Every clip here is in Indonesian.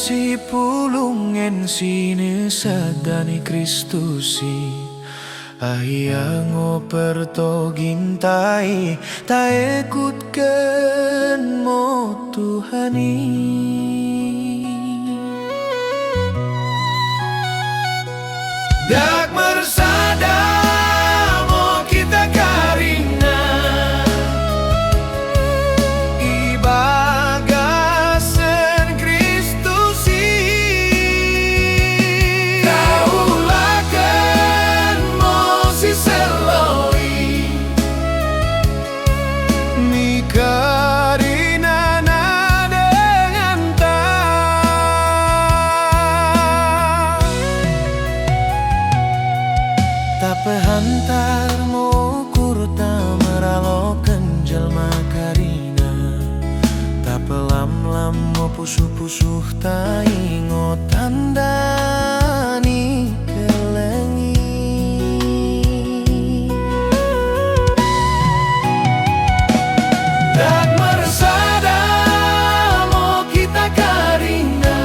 si pulungen sini sadani Kristusi Ayang oper gintai ta ikutkan mo Tuhani Dak mersada mo kita karina ibagasen Kristusi kaulaken mo si seloi mi karina na dengan ta pehantar mo kurta meralokan jelma karina ta pelam-lam mo pusuh-pusuh ta ingot tandani kelengi dak mersada mo kita karina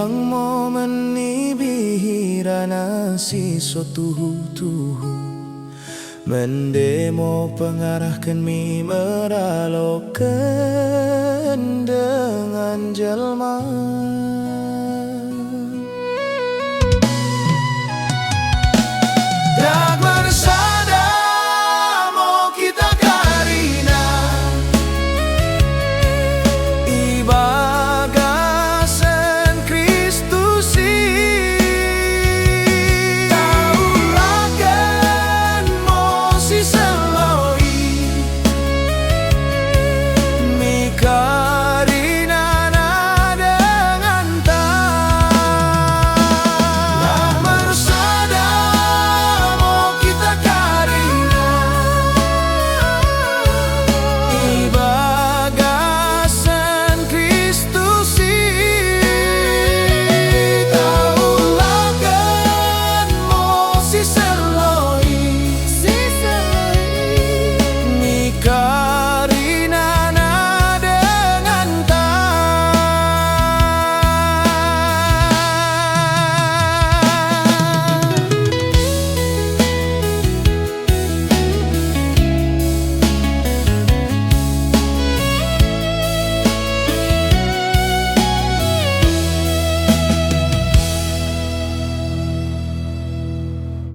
momen ni bihirana si sotuhu-tuhu mendemo pengarahkan mi meralokan dengan jelma